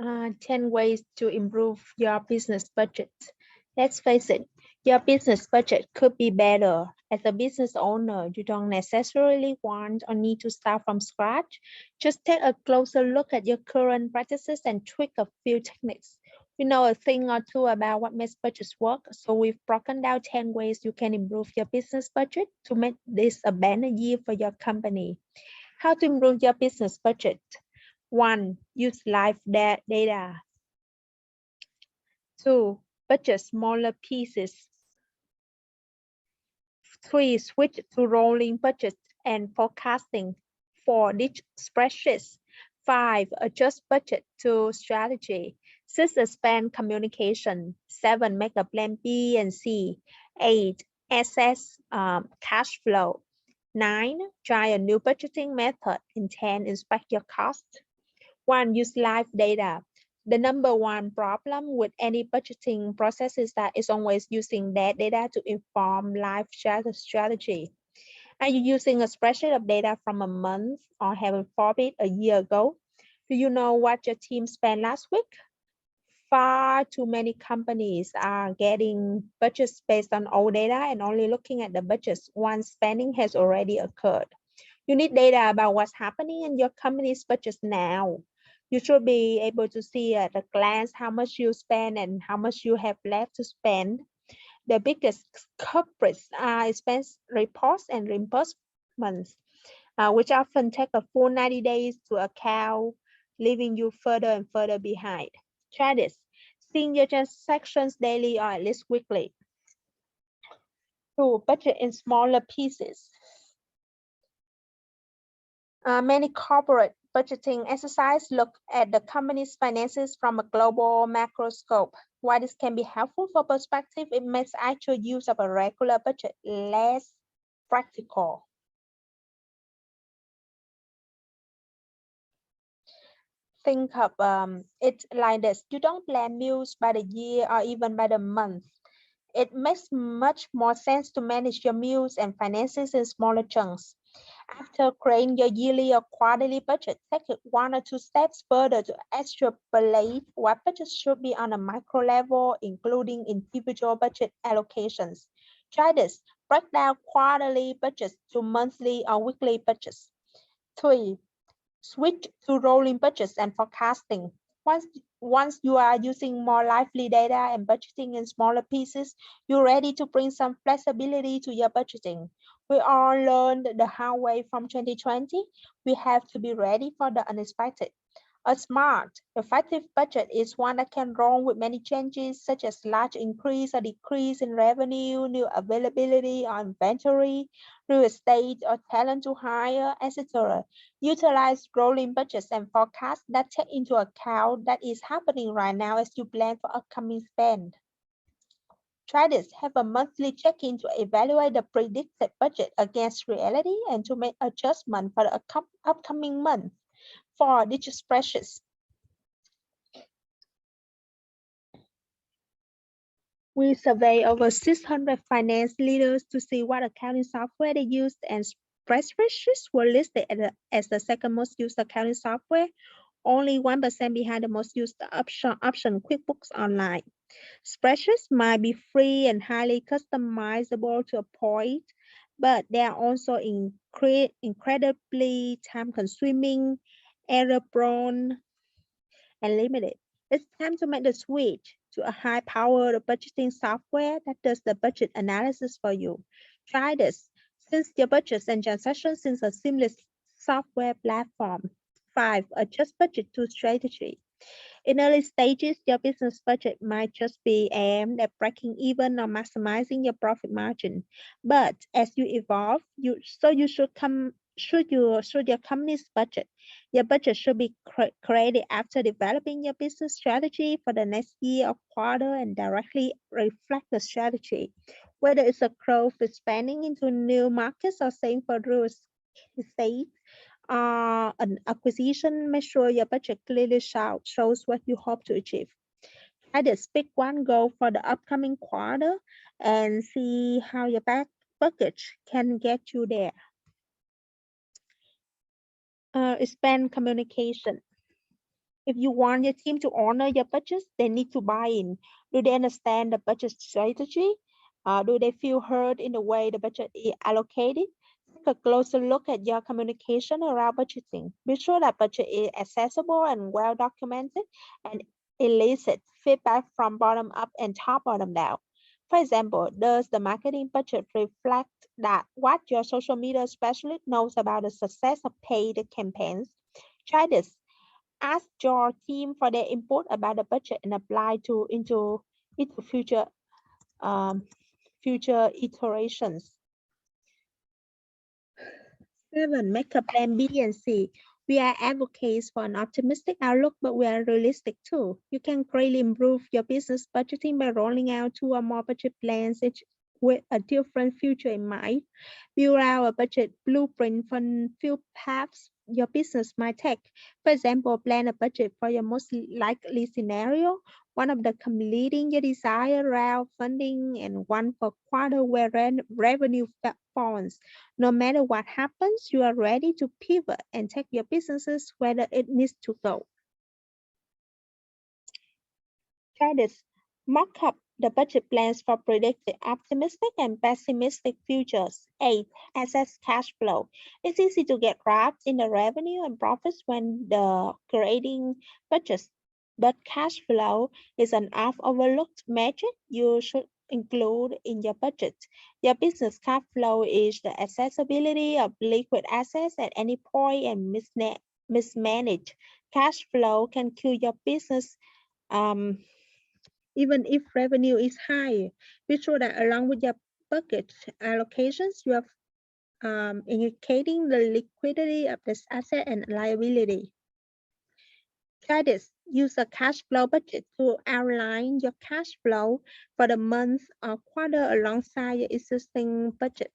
10 ways to improve your business budget. Let's face it, your business budget could be better. As a business owner, you don't necessarily want or need to start from scratch. Just take a closer look at your current practices and tweak a few techniques. We know a thing or two about what makes budgets work, so we've broken down 10 ways you can improve your business budget to make this a better year for your company. How to improve your business budget? 1. Use live data. 2. Budget smaller pieces. 3. Switch to rolling budget and forecasting. 4. Ditch spreadsheets. 5. Adjust budget to strategy. 6. Expand communication. 7. Make a plan B and C. 8. Assess cash flow. 9. Try a new budgeting method. And 10. Inspect your costs. 1. Use live data. The number one problem with any budgeting process is that it's always using that data to inform life strategy. Are you using a spreadsheet of data from a month or heaven forbid a year ago? Do you know what your team spent last week? Far too many companies are getting budgets based on old data and only looking at the budgets once spending has already occurred. You need data about what's happening in your company's budgets now. You should be able to see at a glance how much you spend and how much you have left to spend. The biggest culprits are expense reports and reimbursements, which often take a full 90 days to account, leaving you further and further behind. Try this. Seeing your transactions daily or at least weekly. 2. Budget in smaller pieces. Many corporate budgeting exercises look at the company's finances from a global macro scope. While this can be helpful for perspective, it makes actual use of a regular budget less practical. Think of it like this. You don't plan meals by the year or even by the month. It makes much more sense to manage your meals and finances in smaller chunks. After creating your yearly or quarterly budget, take it 1 or 2 steps further to extrapolate what budgets should be on a micro level, including individual budget allocations. Try this. Break down quarterly budgets to monthly or weekly budgets. 3. Switch to rolling budgets and forecasting. Once you are using more lively data and budgeting in smaller pieces, you're ready to bring some flexibility to your budgeting. We all learned the hard way from 2020. We have to be ready for the unexpected. A smart, effective budget is one that can roll with many changes, such as large increase or decrease in revenue, new availability or inventory, real estate or talent to hire, etc. Utilize rolling budgets and forecasts that take into account that is happening right now as you plan for upcoming spend. Try this. Have a monthly check-in to evaluate the predicted budget against reality and to make adjustments for the upcoming month. 4. Digital spreadsheets. We surveyed over 600 finance leaders to see what accounting software they used, and spreadsheets were listed as the second most used accounting software, only 1% behind the most used option QuickBooks Online. Spreadsheets might be free and highly customizable to a point, but they are also incredibly time-consuming, error-prone, and limited. It's time to make the switch to a high-powered budgeting software that does the budget analysis for you. Try this. Since your budgets and transactions in a seamless software platform. 5. Adjust budget to strategy. In early stages, your business budget might just be aimed at breaking even or maximizing your profit margin. But as you evolve, should your company's budget. Your budget should be created after developing your business strategy for the next year or quarter and directly reflect the strategy. Whether it's a growth expanding into new markets or same for real estate, an acquisition, make sure your budget clearly shows what you hope to achieve. Try to pick one goal for the upcoming quarter and see how your budget can get you there. Expand communication. If you want your team to honor your budgets, they need to buy in. Do they understand the budget strategy? Do they feel heard in the way the budget is allocated? Take a closer look at your communication around budgeting. Be sure that budget is accessible and well documented, and elicit feedback from bottom up and top bottom down. For example, does the marketing budget reflect that what your social media specialist knows about the success of paid campaigns? Try this. Ask your team for their input about the budget and apply into um, future iterations. 7. Make a plan B and C. We are advocates for an optimistic outlook, but we are realistic too. You can greatly improve your business budgeting by rolling out 2 or more budget plans, each with a different future in mind. Build out a budget blueprint for few paths your business might take. For example, plan a budget for your most likely scenario, one of the completing your desired route funding, and one for quarter where revenue falls. No matter what happens, you are ready to pivot and take your businesses where it needs to go. Try this. Mock up the budget plans for predicted optimistic and pessimistic futures. 8. Assess cash flow. It's easy to get wrapped in the revenue and profits when creating budgets, but cash flow is an oft overlooked metric you should include in your budget. Your business cash flow is the accessibility of liquid assets at any point and mismanaged. Cash flow can kill your business even if revenue is high. Be sure that along with your budget allocations, you are indicating the liquidity of this asset and liability. Try this. Use a cash flow budget to outline your cash flow for the month or quarter alongside your existing budget.